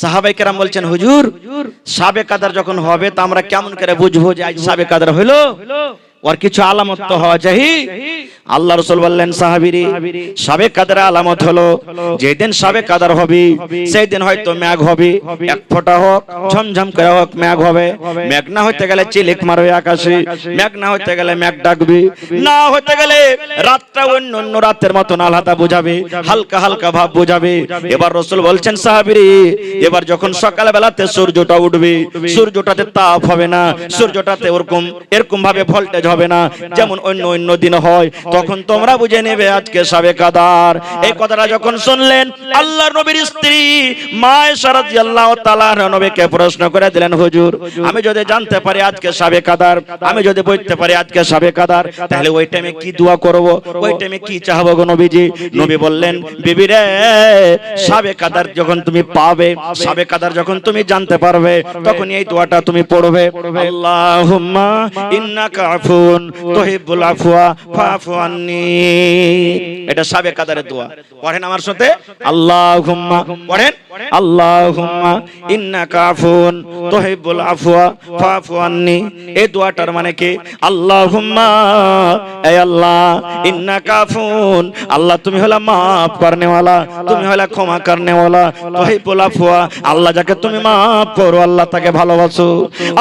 সাহাবায়ে কেরাম বলছেন, হুজুর শাবে কদর যখন হবে তা আমরা কেমন করে বুঝবো যে আজ শাবে কদর হলো? ওর কিছু আলামত তো হওয়া চাই। আল্লাহ রাসূল বললেন, সাহাবীরে শাবে কদর আলামত হলো যেদিন শাবে কদর হবে সেই দিন হয়তো মেঘ হবে, এক ফোঁটা হোক, ঝমঝম করে হোক মেঘ হবে। মেঘ না হতে গেলে চিলিক মারবে আকাশে, মেঘ না হতে গেলে মেঘ ডাকবে, না হতে গেলে রাতটা অন্য অন্য রাতের মতন আলাদা বোঝাবে, হালকা হালকা ভাব বোঝাবে। এবার রাসূল বলছেন, সাহাবীরে এবার যখন সকাল বেলাতে সূর্যটা উঠবে, সূর্যটাতে তাপ হবে না, সূর্যটাতে এরকম ভাবে ভোল্টেজ হবে না যেমন অন্য অন্য দিন হয়, তখন তোমরা বুঝে নেবে আজকে শাবে কদর। এই কথাটা যখন শুনলেন, আল্লাহর নবীর স্ত্রী মা আয়েশা রাদিয়াল্লাহু তাআলা আনহা নবীকে প্রশ্ন করে দিলেন, হুজুর আমি যদি জানতে পারি আজকে শাবে কদর, আমি যদি বুঝতে পারি আজকে শাবে কদর, তাহলে ওই টাইমে কি দোয়া করব, ওই টাইমে কি চাইবো গো নবীজি? নবী বললেন, বিবি রে শাবে কদর যখন তুমি পাবে, শাবে কদর যখন তুমি জানতে পারবে, তখন এই দোয়াটা তুমি পড়বে, আল্লাহুম্মা ইন্নাকা আফুন তুহিব্বুল আফওয়া ফাফু আন্নী। এটা শাবে কদরের দোয়া। পড়েন আমার সাথে, আল্লাহুম্মা, পড়েন আল্লাহুম্মা ইন্নাকা আফুন তুহিব্বুল আফওয়া ফাফু আন্নী। এই দোয়াটার মানে কি? আল্লাহুম্মা, এ আল্লাহ, ইন্নাকা আফুন, আল্লাহ তুমি হলা maaf করনে वाला, তুমি হলা ক্ষমা করনে वाला, তুহিব্বুল আফওয়া, আল্লাহ যাকে তুমি maaf করো আল্লাহ তাকে ভালোবাসো,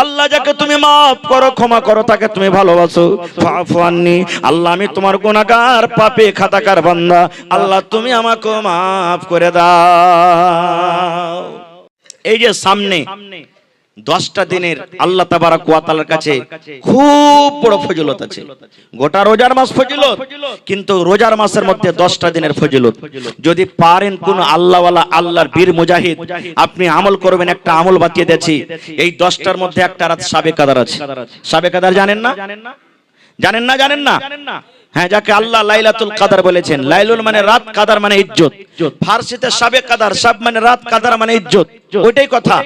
আল্লাহ যাকে তুমি maaf করো ক্ষমা করো তাকে তুমি ভালোবাসো, ফাফু আন্নী, আল্লাহ আমি তোমার গুনাহগার পাপী খাতাকার বান্দা, আল্লাহ তুমি আমাকে maaf করে দাও। এই যে সামনে 10টা দিনের আল্লাহ তাবারক ওয়া তাআলার কাছে খুব বড় ফজিলত আছে। গোটা রোজার মাস ফজিলত, কিন্তু রোজার মাসের মধ্যে 10টা দিনের ফজিলত। যদি পারেন কোন আল্লাহওয়ালা, আল্লাহর বীর মুজাহিদ, আপনি আমল করবেন। একটা আমল বাতিয়ে দিয়েছি, এই 10টার মধ্যে একটা রাত শাবে কদর আছে। শাবে কদর জানেন না? জানেন না? জানেন না? হ্যাঁ, যাকে আল্লাহ লাইলাতুল কদর বলেছেন। লাইলুল মানে রাত, কদর মানে ইজ্জত। ফারসিতে শাবে কদর, শাব মানে রাত, কদর মানে ইজ্জত, ওইটাই কথা।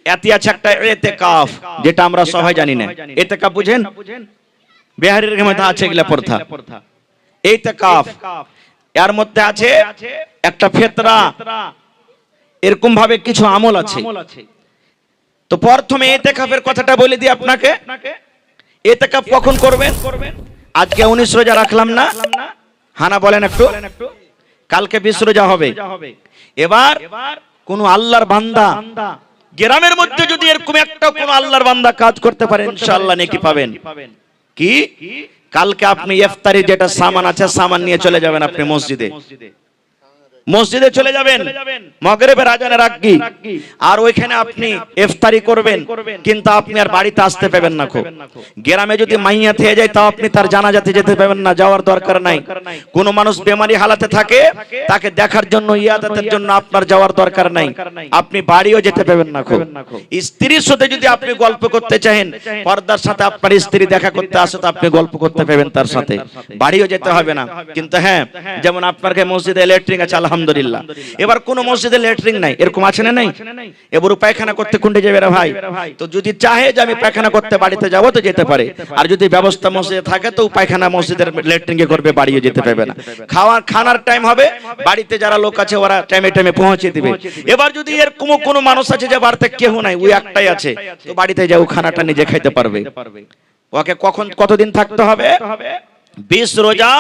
এতে আছে একটা ইতিকাফ, যেটা আমরা সবাই জানি না। ইতিকাফ বুঝেন? বিহারের মধ্যে আছে এগুলা প্রথা, ইতিকাফ। এর মধ্যে আছে একটা ফিতরা, এরকম ভাবে কিছু আমল আছে। তো প্রথমে ইতিকাফের কথাটা বলে দিই আপনাকে। ইতিকাফ কখন করবেন? আজকে 19 রোজা রাখলাম না, হানা বলেন একটু, কালকে 20 রোজা হবে। এবার কোন আল্লাহর বান্দা গ্রামের মধ্যে যদি এরকম একটা কোন আল্লাহর বান্দা কাজ করতে পারেন, ইনশাআল্লাহ নেকি পাবেন। কি? কালকে আপনি ইফতারি যেটা সামান আছে, সামান নিয়ে চলে যাবেন আপনি মসজিদে, মসজিদে চলে যাবেন মাগরিবের আজানের আগে, আর ওইখানে আপনি ইফতারি করবেন। কিন্তু আপনি আর বাড়িতে আসতে পাবেন না। গ্রামে যদি মাইয়া থেকে যায় তাও আপনি তার জানাজাতে যেতে পাবেন না, যাওয়ার দরকার নাই। কোন মানুষ বেমারি হালাতে থাকে, তাকে দেখার জন্য, ইয়াদাতের জন্য আপনার যাওয়ার দরকার নাই, আপনি বাড়িও যেতে পাবেন না। স্ত্রীর সাথে যদি আপনি গল্প করতে চান, পর্দার সাথে আপনার স্ত্রী দেখা করতে আসে, তো আপনি গল্প করতে পাবেন তার সাথে, বাড়িও যেতে হবে না। কিন্তু হ্যাঁ, যেমন আপনার মসজিদে ল্যাট্রিন আছে আলহামদুলিল্লাহ, এবার কোন মসজিদে ল্যাট্রিন নাই, এরকম আছে না? নাই। এবার পায়খানা করতে কোনটা যাবে রে ভাই? তো যদি চাহে যে আমি পায়খানা করতে বাড়িতে যাব, তো যেতে পারে। আর যদি ব্যবস্থা মসজিদে থাকে, তো পায়খানা মসজিদের ল্যাট্রিনে করবে, বাড়িও যেতে পারবে না। খানার টাইম হবে, বাড়িতে যারা লোক আছে ওরা টাইমে টাইমে পৌঁছে দিবে। এবার যদি এর কোনো মানুষ আছে যে বাড়িতে কেউ নাই, ওই একটাই আছে, তো বাড়িতে যাও, খানাটা নিজে খাইতে পারবে। ওকে কতদিন থাকতে হবে? 20 রোজা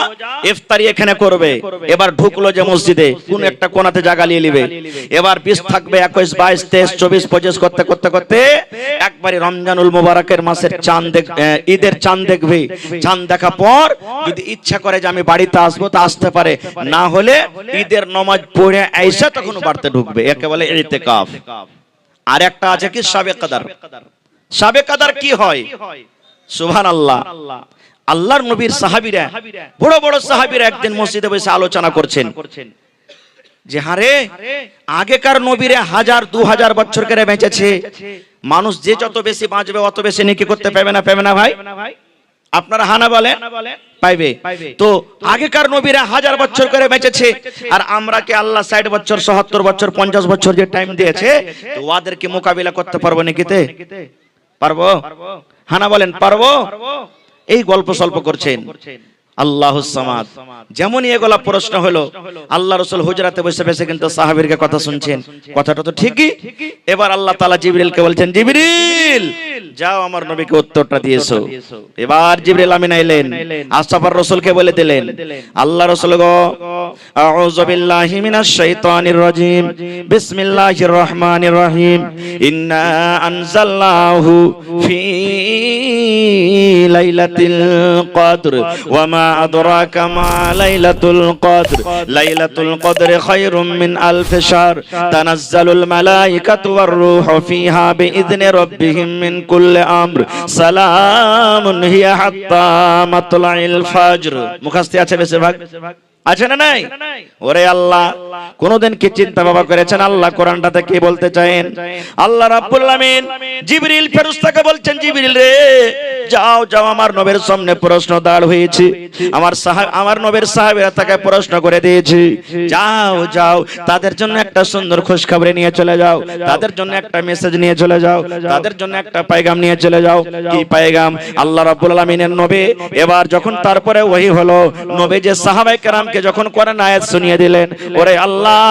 ইফতারি এখানে করবে। এবার ঢুকলো যে মসজিদে, কোন একটা কোণাতে জায়গা নিয়ে নেবে। এবার 20 থাকবে, 21, 22, 23, 24, 25 করতে করতে করতে একবারে রমজানুল মুবারকের মাসের চাঁদ, ঈদের চাঁদ দেখবে। চাঁদ দেখা পর যদি ইচ্ছা করে যে আমি বাড়িতে আসবো, তা আসতে পারে, না হলে ঈদের নামাজ পড়ে আইসা তখন বাড়িতে ঢুকবে। একে বলে ইতিকাফ। আর একটা আছে কি শাবে কদর। শাবে কদর কি হয়? সুবহানাল্লাহ। আল্লাহর নবীর সাহাবীরা, বড় বড় সাহাবীরা একদিন মসজিদে বসে আলোচনা করছেন যে হারে আগেকার নবীরা 1000-2000 বছর করে বেঁচেছে, মানুষ যে যত বেশি বাঁচবে অত বেশি নেকি করতে পাবে না? পাবে না ভাই? আপনারা হানা বলেন, পাইবে। তো আগেকার নবীরা 1000 বছর করে বেঁচেছে, আর আমরা কি আল্লাহ 60 বছর, 70 বছর, 50 বছর যে টাইম দিয়েছে, তো ওদেরকে মোকাবিলা করতে পারবো নাকিতে? পারবো? হানা বলেন, পারবো? এই গল্প সল্প করছেন। আল্লাহুস সামাদ। যেমনই এগুলা প্রশ্ন হলো, আল্লাহ রাসূল হুজরাতে বসে বসে কিন্তু সাহাবীরকে কথা শুনছেন। কথাটা তো ঠিকই। এবার আল্লাহ তাআলা জিবরিলকে বলছেন, জিবরিল যাও আমার নবীকে উত্তরটা দিয়েছো। এবার জিবরিল আমিন আইলেন, আসাফার রাসূলকে বলে দিলেন, আল্লাহ রাসূল গো, আউযু বিল্লাহি মিনাশ শাইতানির রাজীম, বিসমিল্লাহির রহমানির রহিম, ইন্না আনজালনাহু ফি লাইলাতিল কদর ওয়া মা আদরাকা মা লাইলাতুল কদর, লাইলাতুল কদরি খায়রুম মিন আলফি শাহর, তানাজ্জালুল মালায়েকাতু ওয়ার রূহু ফিহা বিইذনি রাব্বিহিম মিন কুল্লি আমর, সালামুন হিয়া হাত্তা মাতলাইল ফজর। মুখস্থ আছে বেশিরভাগ, আছে না নাই? ওরে আল্লাহ, কোনদিন কি চিন্তা ভাবনা করেছেন আল্লাহ কোরআনটাতে কি বলতে চান? আল্লাহ রাব্বুল আমিন জিবরিল ফেরেশতাকে বলছেন, জিবরিল রে যাও যাও, আমার নবীর সামনে প্রশ্ন দাঁড় হয়েছে, আমার নবীর সাহাবীরা তাকে প্রশ্ন করে দিয়েছে, যাও যাও তাদের জন্য একটা সুন্দর খুশখবরি নিয়ে চলে যাও, তাদের জন্য একটা মেসেজ নিয়ে চলে যাও, তাদের জন্য একটা পয়গাম নিয়ে চলে যাও। কি পয়গাম? আল্লাহ রাব্বুল আলামিনের নবী এবার যখন তারপরে ওহী হলো, নবী যে সাহাবায়ে কেরামকে যখন কোরআন আয়াত শুনিয়ে দিলেন, ওরে আল্লাহ,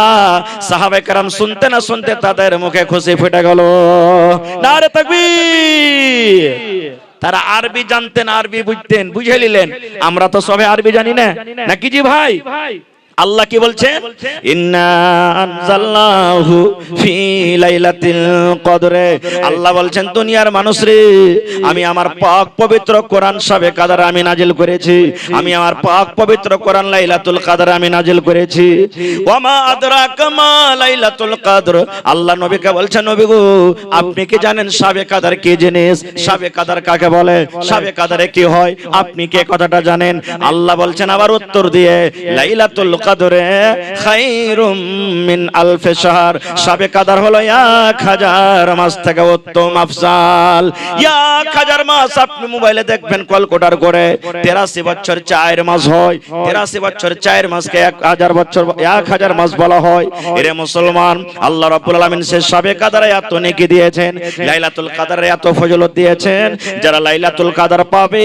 সাহাবায়ে কেরাম শুনতে না শুনতে তাদের মুখে খুশি ফুটে গেল। নারে তাকবীর! তারা আরবি জানতেন, আরবি বুঝতেন, বুঝে নিলেন। আমরা তো সবে আরবি জানি না, নাকি জি ভাই? আল্লাহ কি বলছেন? ইন্না আনজালনাহু ফি লাইলাতিল কদরে। আল্লাহ বলছেন, দুনিয়ার মানুষ রে, আমি আমার পাক পবিত্র কোরআন শাবে কাদর আমি নাজিল করেছি, আমি আমার পাক পবিত্র কোরআন লাইলাতুল কদর আমি নাজিল করেছি। ওয়া মা আদরাকা মা লাইলাতুল কদর। আল্লাহ নবীকে বলছেন, নবী গো, আপনি কি জানেন শাবে কাদর কি জিনিস? শাবে কাদর কাকে বলে? শাবে কাদরে কি হয়? আপনি কি কথাটা জানেন? আল্লাহ বলছেন আবার উত্তর দিয়ে, লাইলাতুল কদরে খায়রুম মিন আলফি শাহর। শাবে কদর হলো 1000 মাস থেকে উত্তম আফজাল। 1000 মাস আপনি মোবাইলে দেখবেন ক্যালকুলেটর করে, 83 বছর 4 মাস হয়। 83 বছর 4 মাসকে 1000 বছর 1000 মাস বলা হয়। এরে মুসলমান, আল্লাহ রাব্বুল আলামিন সে শাবে কদরে এত নেকি দিয়েছেন, লাইলাতুল কদরে এত ফজিলত দিয়েছেন, যারা লাইলাতুল কদর পাবে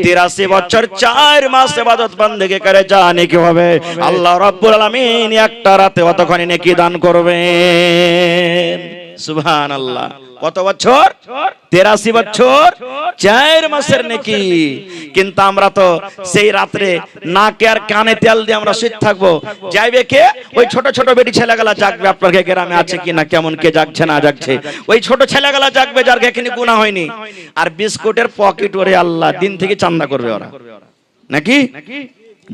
83 বছর 4 মাস ইবাদত বندگی করে যা নেকি হবে, আল্লাহ রাব্বুল আলামিন একটা রাতে অতখানি নেকি দান করবেন। সুবহানাল্লাহ। কত বছর? 83 বছর 4 মাসের নেকি। কিন্তু আমরা তো সেই রাতে নাকে আর কানে তেল দিয়ে আমরা শুয়ে থাকবো। যাইবে কে? ওই ছোট ছোট বেটি ছেলেগুলা জাগবে। আপনার গ্রামে আছে কিনা, কেমন কে জাগছে না জাগছে? ওই ছোট ছেলেগুলা জাগবে যার এখানে গুনাহ হয়নি। আর বিস্কুটের পকেট ওরে আল্লাহ দিন থেকে চান্দা করবে ওরা, নাকি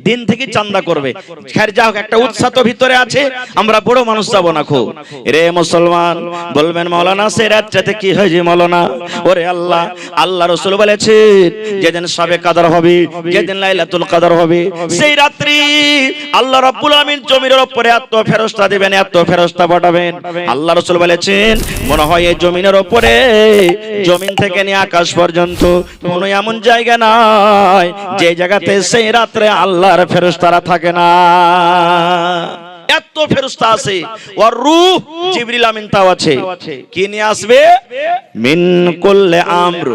দিন থেকে চান্দা করবে। খের যাও, একটা উৎসাহ তো ভিতরে আছে, আমরা বড় মানুষ যাব না খুব। রে মুসলমান, বলবেন মাওলানা সে রাতটাতে কি হয় যে মাওলানা? ওরে আল্লাহ, আল্লাহ রাসূল বলেছেন যেদিন শাবে কদর হবে, যেদিন লাইলাতুল কদর হবে, সেই রাত্রি আল্লাহ রাব্বুল আমিন জমিনের উপরে এত ফেরেশতা দিবেন, এত ফেরেশতা পাঠাবেন। আল্লাহ রাসূল বলেছেন, মনে হয় এই জমিনের উপরে, জমিন থেকে নিয়ে আকাশ পর্যন্ত কোনো এমন জায়গা নাই যে জায়গাতে সেই রাত্রে আল্লাহর ফেরেশতারা থাকে না। এত ফেরেশতা আছে। ওয়ার রূহ, জিবরিল আমিন তাও আছে। কি নিয়ে আসবে? মিন কুল্লি আমর,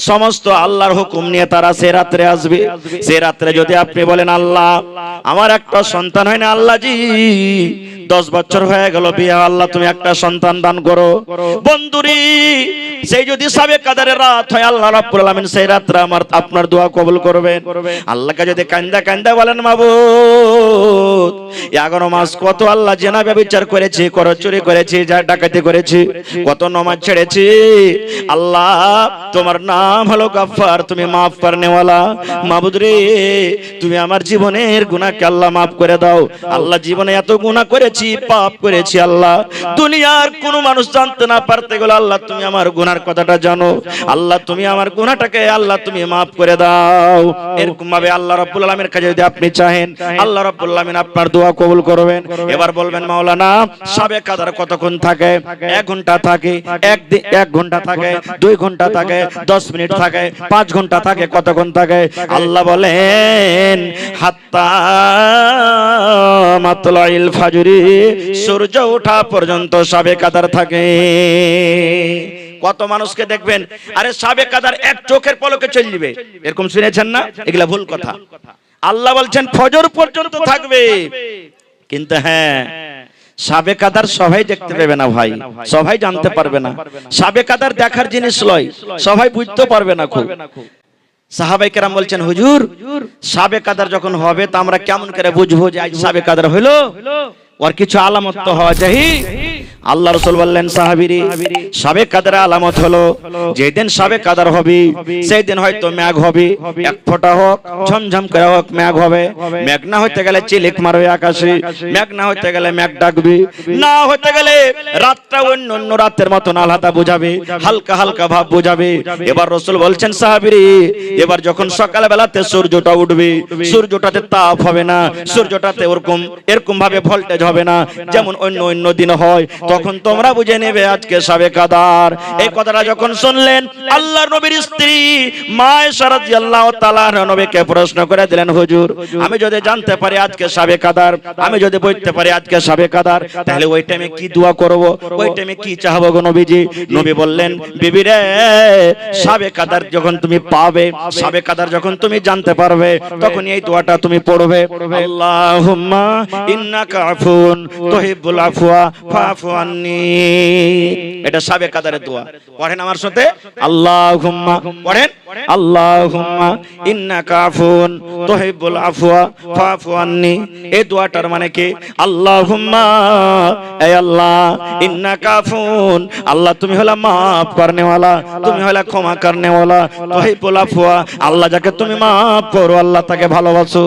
সমস্ত আল্লাহর হুকুম নিয়ে তারা সে রাত্রে আসবে। সে রাত্রে যদি আপনি বলেন, আল্লাহ আমার একটা সন্তান হয় না, আল্লাহ জি 10 বছর হয়ে গেল বিয়ে, আল্লাহ তুমি একটা সন্তান দান করো। বন্ধুরি, সেই যদি শাবে কদরের রাত হয়, আল্লাহ রাব্বুল আলামিন সেই রাত্রে আমার আপনার দোয়া কবুল করবেন। আল্লাহকে যদি কান্দা কান্দা বলেন, মাবুদ 11 মাস কত আল্লাহ জেনা ব্যভিচার করেছি, করো চুরি করেছি, যা ডাকাতি করেছি, কত নামাজ ছেড়েছি, আল্লাহ তোমার নাম হলো গফফার, তুমি মাফ করনেওয়ালা। মাবুদ রে, তুমি আমার জীবনের গুনাহকে আল্লাহ মাফ করে দাও। আল্লাহ জীবনে এত গুনাহ করেছি, পাপ করেছি, আল্লাহ দুনিয়ার কোন মানুষ জানতে না পারতে গেল, আল্লাহ তুমি আমার গুনার কথাটা জানো, আল্লাহ তুমি আমার গুনাহটাকে আল্লাহ তুমি মাফ করে দাও। এরকম ভাবে আল্লাহ রাব্বুল আলামিনের কাছে যদি আপনি চাহেন, আল্লাহ রাব্বুল আলামিন আপনার দোয়া কবুল করবেন। এবার বলবেন, মাওলানা শাবে কদর কতক্ষণ থাকে? 1 ঘন্টা থাকে, 1 ঘন্টা থাকে, 2 ঘন্টা থাকে, 10 মিনিট থাকে, 5 ঘন্টা থাকে, কতক্ষণ থাকে? আল্লাহ বলেন, হাত্তা মাতলাইল ফাজরি, সূর্য ওঠা পর্যন্ত শাবে কদর থাকে। কত মানুষকে দেখবেন, আরে শাবে কদর এক চোখের পলকে চলে যাবে, এরকম শুনেছেন না? এগুলা ভুল কথা। আল্লাহ বলছেন ফজর পর্যন্ত থাকবে। কিন্তু হ্যাঁ, সাবে কাদার সবাই দেখতে পাবে না ভাই, সবাই জানতে পারবে না। সাবে কাদার দেখার জিনিস লয়, সবাই বুঝতে পারবে না খুব। সাহাবায়ে কেরাম বলছেন হুজুর, সাবে কাদার যখন হবে তা আমরা কেমন করে বুঝবো যে আজ সাবে কাদার হলো? ওর কিছু আলামত তো হওয়া চাই। আল্লাহ রাসূল বললেন সাহাবীরে, সাবে কাদার আলামত হলো যেদিন সাবে কাদার হবে সেই দিন হয়তো মেঘ হবে, এক ফোঁটা হোক, ঝমঝম করে হোক মেঘ হবে। মেঘ না হতে গেলে চিলিক মারবে আকাশে, মেঘ না হতে গেলে মেঘ ডাকবে, না হতে গেলে রাতটা অন্য অন্য রাতের মতন আলাদা বুঝাবে, হালকা হালকা ভাব বুঝাবে। এবার রাসূল বলছেন সাহাবীরে, এবার যখন সকাল বেলাতে সূর্যটা উঠবে, সূর্যটাতে তাপ হবে না, সূর্যটাতে এরকম ভাবে ভোল্টেজ হবে না যেমন অন্য অন্য দিন হয়, তখন তোমরা বুঝে নেবে আজকে সাবে কাদার। এই কথাটা যখন শুনলেন আল্লাহর নবীর স্ত্রী মা আয়েশা রাদিয়াল্লাহু তাআলা নবীকে প্রশ্ন করে দিলেন, হুজুর আমি যদি জানতে পারি আজকে সাবে কাদার, আমি যদি বুঝতে পারি আজকে সাবে কাদার, তাহলে ওই টাইমে কি দোয়া করব, ওই টাইমে কি চাইবো গো নবীজি? নবী বললেন, বিবি রে, সাবে কাদার যখন তুমি পাবে, সাবে কাদার যখন তুমি জানতে পারবে, তখন এই দোয়াটা তুমি পড়বে, আল্লাহুম্মা ইন্নাকা আফুন তুহিব্বুল আফওয়া ফাফু আন্নী। এটা সাবে কাদারের দোয়া। পড়েন আমার সাথে, আল্লাহুম্মা, পড়েন আল্লাহুম্মা ইন্নাকা আফুন তুহিব্বুল আফওয়া ফাফু আন্নী। এই দোয়াটার মানে কি? আল্লাহুম্মা, হে আল্লাহ, ইন্নাকা আফুন, আল্লাহ তুমি হলা maaf করনে वाला, তুমি হলা ক্ষমা করনে वाला, তুহিব্বুল আফওয়া, আল্লাহ যাকে তুমি maaf করো আল্লাহ তাকে ভালোবাসো,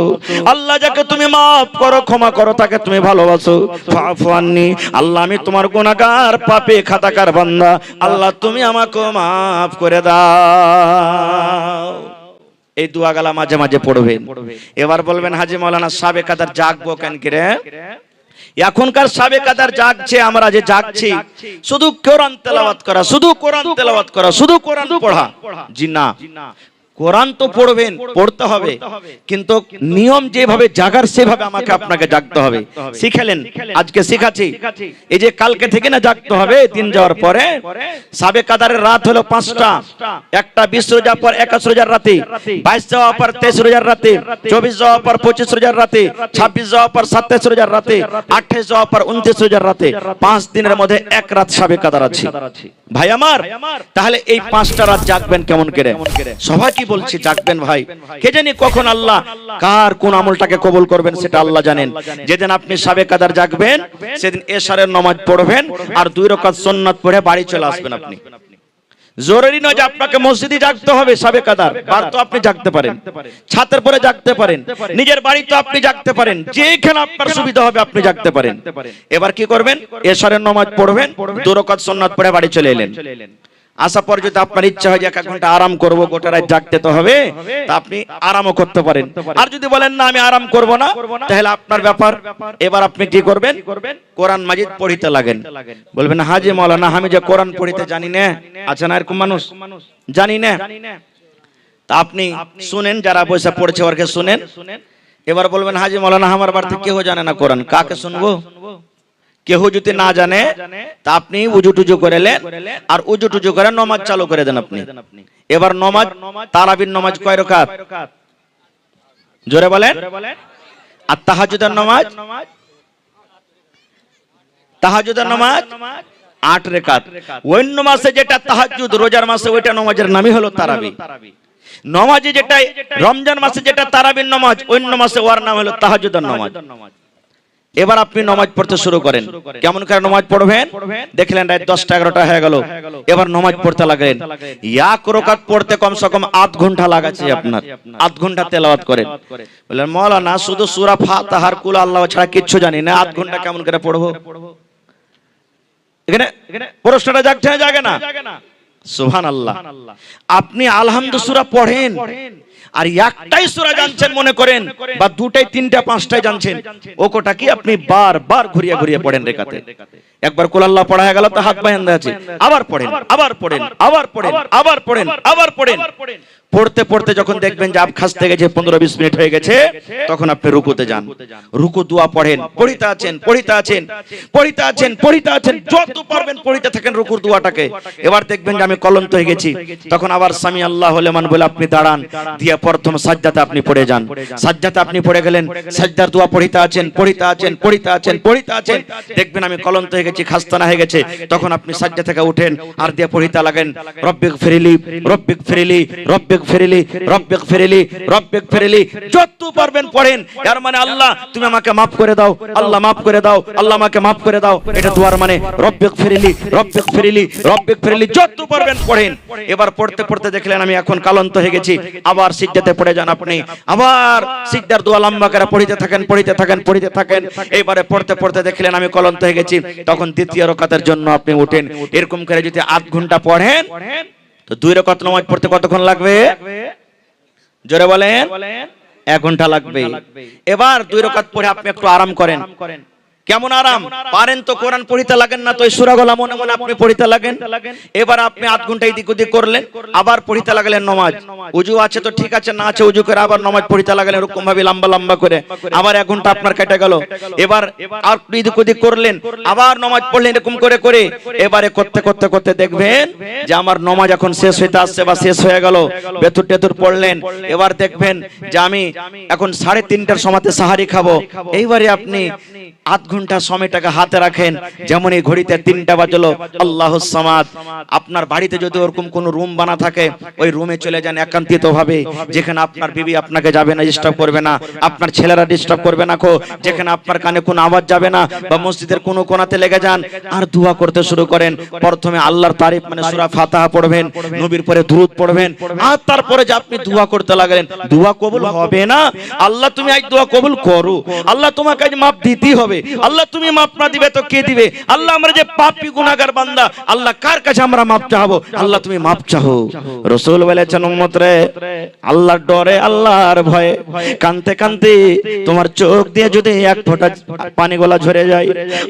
আল্লাহ যাকে তুমি maaf করো ক্ষমা করো তাকে তুমি ভালোবাসো, ফাফু আন্নী, আল্লাহ আমি তোমার গুনাহগার পাপী খাতাকার বান্দা, আল্লাহ তুমি আমাকে maaf করে দাও। এই দোয়াগুলা মাঝে মাঝে পড়বেন। এবার বলবেন, হাজী মাওলানা সাবে কাদার জাগবো কেন করে? এখনকার সাবে কাদার জাগছে, আমরা যে জাগছি শুধু কোরআন তেলাওয়াত করা, শুধু কোরআন তেলাওয়াত করা, শুধু কোরআন পড়া। জি না, কোরআন তো পড়বেন, পড়তে হবে, কিন্তু নিয়ম যেভাবে জাগার সেভাবে আমাকে আপনাকে জাগতে হবে। শিখালেন, আজকে শিখাচ্ছি। এই যে কালকে থেকে না জাগতে হবে, দিন যাওয়ার পরে। সাবে কাদারের রাত হলো 5টা, একটা 20 রোজার পর 21 রোজার রাতে, 22 যাওয়ার পর 23 রোজার রাতে, 24 যাওয়ার পর 25 রোজার রাতে, 26 যাওয়ার পর 27 রোজার রাতে, 28 যাওয়ার পর 29 রোজার রাতে, 5 দিনের মধ্যে এক রাত সাবে কাদার আছে ভাই আমার। তাহলে এই 5টা রাত জাগবেন কেমন করে? সবাই কি বলছি জাগবেন ভাই। কে জানি কখন আল্লাহ কার কোন আমলটাকে কবুল করবেন সেটা আল্লাহ জানেন। যেদিন আপনি সাবে কাদার জাগবেন সেদিন এশারের নামাজ পড়বেন আর 2 রাকাত সুন্নাত পড়ে বাড়ি চলে আসবেন। আপনি জরুরি নয় যে আপনাকে মসজিদে জাগতে হবে সাবে কাদার, বার তো আপনি জাগতে পারেন, ছাতের পরে জাগতে পারেন, নিজের বাড়িতে আপনি জাগতে পারেন, যেখানে আপনার সুবিধা হবে আপনি জাগতে পারেন। এবার কি করবেন? এশারের নামাজ পড়বেন, 2 রাকাত সুন্নাত পড়ে বাড়ি চলে এলেন। আসা পর যদি আপনার ইচ্ছা হয় যে 1 ঘন্টা আরাম করব, গোটা রাত জাগতে তো হবে, তা আপনি আরামও করতে পারেন। আর যদি বলেন না আমি আরাম করব না, তাহলে আপনার ব্যাপার। এবার আপনি কি করবেন? কোরআন মাজিদ পড়িতে লাগেন। বলবেন, হাজী মাওলানা আমি যে কোরআন পড়িতে জানি না, আছে না এরকম মানুষ, জানি না, তা আপনি শুনেন, যারা বসে পড়ছে ওরকে শুনেন। এবার বলবেন, হাজী মাওলানা আমার বাড়িতে কেউ জানে না কোরআন, কাকে শুনবো? কেউ যদি না জানে তা আপনি উজু টুজু করেলেন, আর উজু টুজু করে নামাজ চালু করে দেন আপনি। এবার নামাজ, তারাবির নামাজ কয় রাকাত? জোরে বলেন। আর তাহাজ্জুদের নামাজ? তাহাজ্জুদের নামাজ 8 রাকাত। অন্য মাসে যেটা তাহাজ্জুদ, রোজার মাসে ওইটা নামাজের নামই হলো তারাবি। নামাজে যেটা রমজান মাসে যেটা তারাবির নামাজ, অন্য মাসে ওর নাম হলো তাহাজ্জুদের নামাজ। এবার আপনি নামাজ পড়তে শুরু করেন। কেমন করে নামাজ পড়বেন? দেখলেন রাত 10টা 11টা হয়ে গেল, এবার নামাজ পড়তে লাগলেন। 1 রাকাত পড়তে কমসে কম 8 ঘন্টা লাগাচ্ছে আপনার, 8 ঘন্টা তেলাওয়াত করেন। বললেন, মাওলানা শুধু সূরা ফাতিহা আর কুল আল্লাহু ছাড়া কিচ্ছু জানি না, 8 ঘন্টা কেমন করে পড়বো? এখানে প্রশ্নটা জাগছে না জাগে না? সুবহানাল্লাহ। আপনি আলহামদু সূরা পড়েন আর একটাই সূরা জানছেন মনে করেন, বা 2টাই 3টা 5টাই জানছেন, ওটা কি আপনি বারবার ঘুরিয়ে ঘুরিয়ে পড়েন রেখাতে। একবার কুল আল্লাহ পড়া হয়ে গেল তো হাত বাঁধা আছে, আবার পড়েন, আবার পড়েন, আবার পড়েন, আবার পড়েন, আবার পড়েন। পড়তে পড়তে যখন দেখবেন যে আপ খাসতে গেছে, 15-20 মিনিট হয়ে গেছে, তখন আপনি রুকুতে যান। রুকু দোয়া পড়েন, পড়িতে আছেন, পড়িতে আছেন, পড়িতে আছেন, পড়িতে আছেন, যত পারবেন পড়িতে থাকেন রুকুর দোয়াটাকে। এবার দেখবেন যে আমি কলন্ত হয়ে গেছি, তখন আবার সামি আল্লাহু লিমান বলে আপনি দাঁড়ান, দিয়ে প্রথম সাজদাতে আপনি পড়ে যান। সাজদাতে আপনি পড়ে গেলেন, সাজদার দোয়া পড়িতে আছেন, দেখবেন আমি ক্লান্ত হয়ে গেছি, খাস্তানা হয়ে গেছে, তখন আপনি সাজদা থেকে উঠেন আর দিয়ে পড়িতে লাগেন, রব্বিক ফিরলি, রব্বিক ফিরলি, রব্বিক ফিরলি, রব্বিক ফিরলি, রব্বিক ফিরলি, যত পারবেন পড়েন। এর মানে আল্লাহ তুমি আমাকে মাফ করে দাও, আল্লাহ মাফ করে দাও, আল্লাহ আমাকে মাফ করে দাও, এটা দোয়ার মানে। রব্বিক ফিরলি, রব্বিক ফিরলি, রব্বিক ফিরলি, যত পারবেন পড়েন। এবার পড়তে পড়তে দেখলেন আমি এখন ক্লান্ত হয়ে গেছি, আবার সিজদাতে পড়ে যান আপনি, আবার সিজদার দোয়া লম্বা করে পড়িতে থাকেন, পড়িতে থাকেন, পড়িতে থাকেন। এইবারে পড়তে পড়তে দেখলেন আমি ক্লান্ত হয়ে গেছি, তখন দ্বিতীয় রাকাতের জন্য আপনি উঠেন। এরকম করে যদি 8 ঘন্টা পড়েন তো 2 রাকাত নামাজ পড়তে কতক্ষণ লাগবে? জোরে বলেন। 1 ঘন্টা লাগবে। এবার 2 রাকাত পড়ে আপনি একটু আরাম করেন। কেমন আরাম পারেন তো কোরআন পড়িতে লাগেন না, তো এই সূরাগুলো মনে মনে আপনি পড়িতে লাগেন। এবার আপনি 8 ঘন্টা এদিক ওদিক করলেন, আবার পড়িতে লাগলেন নামাজ। উজু আছে তো ঠিক আছে, না আছে উজু করে আবার নামাজ পড়িতে লাগলেন এরকম ভাবে লম্বা লম্বা করে, আবার 1 ঘন্টা আপনার কেটে গেল। এবার আর এদিক ওদিক করলেন, আবার নামাজ পড়লেন এরকম করে করে। এবারে করতে করতে করতে দেখবেন যে আমার নামাজ এখন শেষ হইতে আসছে বা শেষ হয়ে গেল। বেতুর টেতুর পড়লেন, এবার দেখবেন যে আমি এখন 3:30টার সময়তে সাহারি খাবো। এইবারে আপনি 8 ঘন্টা সময়টাকে হাতে রাখেন, যেমন এই ঘড়িতে 3টা বাজলো, আল্লাহুস সামাদ। আপনার বাড়িতে যদি ওরকম কোন রুম বানা থাকে, ওই রুমে চলে যান একান্তিত ভাবে, যেখানে আপনার বিবি আপনাকে যাবে না, ডিস্টার্ব করবে না, আপনার ছেলেরা ডিস্টার্ব করবে না, যেখানে আপনার কানে কোনো আওয়াজ যাবে না, বা মসজিদের কোনো কোণাতে লেগে যান আর দোয়া করতে শুরু করেন। প্রথমে আল্লাহর তারিফ মানে সূরা ফাতিহা পড়বেন, নবীর পরে দুরূদ পড়বেন, আর তারপরে যে আপনি দোয়া করতে লাগলেন। দোয়া কবুল হবে না, আল্লাহ তুমি আজ দোয়া কবুল করো, আল্লাহ তোমাকে আজ মাফ দিতেই হবে, আল্লাহ তুমি মাফ না দিবে তো কে দিবে? আল্লাহ আমরা যে পাপী গুনাহগার বান্দা, আল্লাহ কার কাছে আমরা মাফ চাইবো? আল্লাহ তুমি মাফ চাও। রাসূল বলেছেন উম্মত রে, আল্লাহর ডরে আল্লাহর ভয়ে কানতে কানতে তোমার চোখ দিয়ে যদি 1 ফোঁটা পানি গলা ঝরে যায়,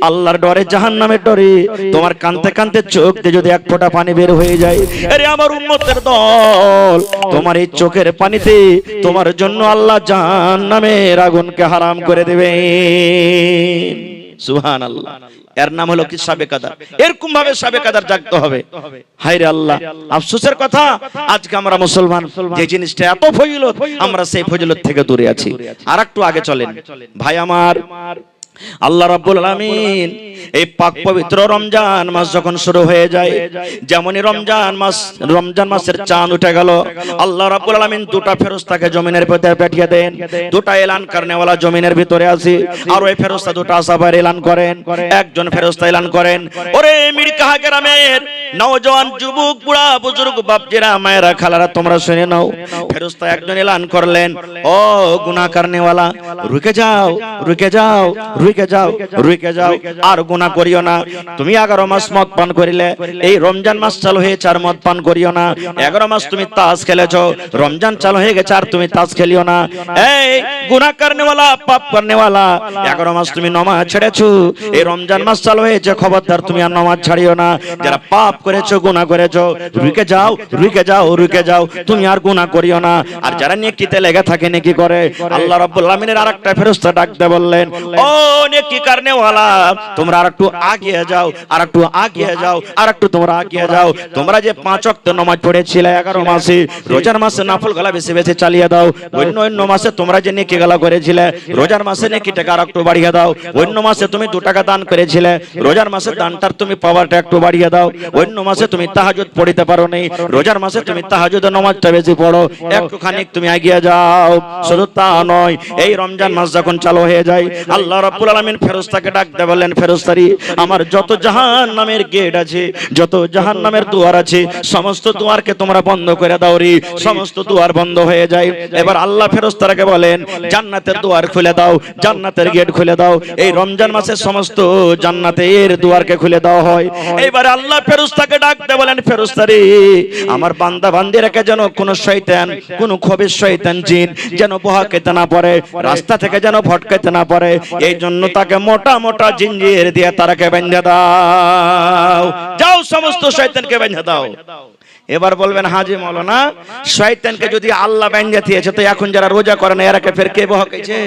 আল্লাহর ডরে জাহান্নামের ডরে তোমার কানতে কানতে চোখ দিয়ে যদি 1 ফোঁটা পানি বের হয়ে যায়, আরে আমার উম্মতের দল, তোমার এই চোখের পানিতে তোমার জন্য আল্লাহ জাহান্নামের আগুনকে হারাম করে দেবে। সুবহানাল্লাহ। এর নাম হলো কি শাবে কাদার। এরকম ভাবে শাবে কাদার জাগতে হবে। হায়রে আল্লাহ, আফসোসের কথা আজকে আমরা মুসলমান যে জিনিসটা এত ফজিলত, আমরা সেই ফজিলত থেকে দূরে আছি। আর একটু আগে চলেন ভাই আমার, আল্লাহ রাব্বুল আলামিন এই পাক পবিত্র রমজান মাস যখন শুরু হয়ে যায়, যেমনই রমজান মাসের চাঁদ উঠে গেল, আল্লাহ রাব্বুল আলামিন 2টা ফেরেশতাকে জমিনের ভিতরে পাঠিয়ে দেন। 2টা এলান করনেওয়ালা জমিনের ভিতরে আছে, আর ওই ফেরেশতা 2টা সাহাবার এলান করেন। একজন ফেরেশতা এলান করেন, ওরে মিরকাহা গ্রামের নওজওয়ান যুবক, বুড়া বুজুর্গ, বাপজিরা, মায়েরা, খালারা, তোমরা শুনে নাও। ফেরেশতা একজন এলান করলেন, ও গুনাহ করনেওয়ালা, রুকে যাও, রুকে যাও, রুকে যাও, রুকে যাও, আর গুনাহ করিও না। তুমি 11 মাস মদ পান করিলে, এই রমজান মাস চালু হয়েছে আর মদ পান করিও না। 11 মাস তুমি তাস খেলেছো, রমজান চালু হয়ে গেছে আর তুমি তাস খেলিও না। এই গুনাহ করনেওয়ালা, পাপ করনেওয়ালা, 11 মাস তুমি নামাজ ছেড়েছো, এই রমজান মাস চালু হয়েছে, খবরদার তুমি আর নামাজ ছাড়িও না। যারা পাপ করেছো, গুনাহ করেছো, রুকে যাও, রুকে যাও, রুকে যাও, তুমি আর গুনাহ করিও না। আর যারা নেকিতে লেগে থাকে, নেকি করে, আল্লাহ রাব্বুল আলামিনের আরেকটা ফেরেশতা ডাকতে বললেন, ও নেকি করনেওয়ালা, তোমরা আর একটু আগিয়ে যাও, আর একটু আগিয়ে যাও, আর একটু তোমরা আগিয়ে যাও। তোমরা যে 5 ওয়াক্ত নামাজ পড়েছিলে 11 মাসে, রোজার মাসে নফল গলা বেশি বেশি চালিয়ে দাও। অন্য মাসে তোমরা যে নেকি গলা করেছিলে, রোজার মাসে নেকিটাকে আর একটু বাড়িয়ে দাও। অন্য মাসে তুমি 2 টাকা দান করেছিলে, রোজার মাসে দানটার তুমি পাওয়ারটা একটু বাড়িয়ে দাও। অন্য মাসে তুমি তাহাজ্জুদ পড়িতে পারো নাই, রোজার মাসে তুমি তাহাজ্জুদের নামাজটা বেশি পড়ো, একটুখানি তুমি এগিয়ে যাও। শুধু তা নয়, এই রমজান মাস যখন চালু হয়ে যায়, আল্লাহ রাব্বুল আলামিন ফেরেশতাকে ডাকতে বললেন, ফেরেশতারি, আমার যত জাহান্নামের গেট আছে, যত জাহান্নামের দুয়ার আছে, সমস্ত দুয়ারকে তোমরা বন্ধ করে দাও রে। সমস্ত দুয়ার বন্ধ হয়ে যায়। এবার আল্লাহ ফেরেশতাকে বলেন, জান্নাতের দুয়ার খুলে দাও, জান্নাতের গেট খুলে দাও। এই রমজান মাসে সমস্ত জান্নাতের দুয়ারকে খুলে দেওয়া হয়। এবারে আল্লাহ ফেরেশতাকে ডাকতে বলেন, ফেরেশতারি, আমার বান্দা বান্দিরাকে যেন কোনো শয়তান, কোনো খবিশ শয়তান জিন যেন বহাকেতে না পারে, রাস্তা থেকে যেন ভটকাতে না পারে, এই জন্য তাকে মোটা মোটা জিঞ্জির দিয়ে তারাকে বেঁধে দাও। যাও, সমস্ত শয়তানকে বেঁধে দাও। এবার বলবেন, হাজি মাওলানা, শয়তানকে যদি আল্লাহ বেঁধে দিয়েছে, তো এখন যারা রোজা করে না, এরাকে ফের কে বহাকেছে?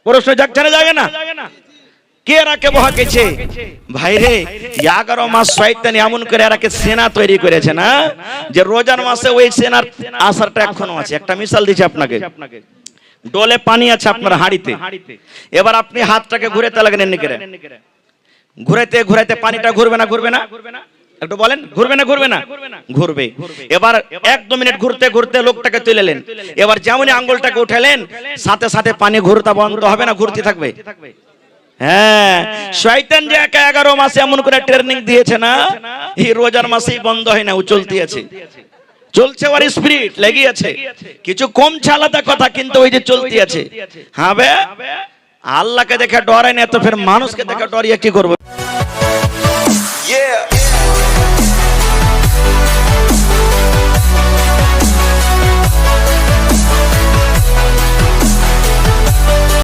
প্রশ্ন জাগছে না, জাগে না? কে এরাকে বহাকেছে? ভাইরে 11 মাস শয়তান এমন করে এরাকে সেনা তৈরি করেছে না, যে রোজার মাসে ওই সেনার আসারটা এখনো আছে। একটা মিসাল দিচ্ছি আপনাকে, ডোলে পানি আছে আপনার হাঁড়িতে, এবার আপনি হাতটাকে ঘুরাতে লাগলেন, এমনি করে ঘুরাইতে ঘুরাইতে পানিটা ঘুরবে না ঘুরবে না? একটু বলেন, ঘুরবে না ঘুরবে না? ঘুরবে। এবার 1-2 মিনিট ঘুরতে ঘুরতে লোকটাকে তুলেলেন, এবার যেমনই আঙ্গুলটাকে উঠালেন সাথে সাথে পানি ঘুরতে বন্ধ হবে না, ঘুরতে থাকবে। হ্যাঁ, শয়তান যে 11 মাসে এমন করে ট্রেনিং দিয়েছে না, এই রোজার মাসেই বন্ধ হয় না, ও চলতে আছে, চলছে, ওর স্পিরিট লেগে আছে। কিছু কম আলাদা কথা, কিন্তু ওই যে চলতে আছে। হ্যাঁ, আল্লাহকে দেখে ডরায় না, তো ফের মানুষকে দেখে ডরিয়ে কি করবো?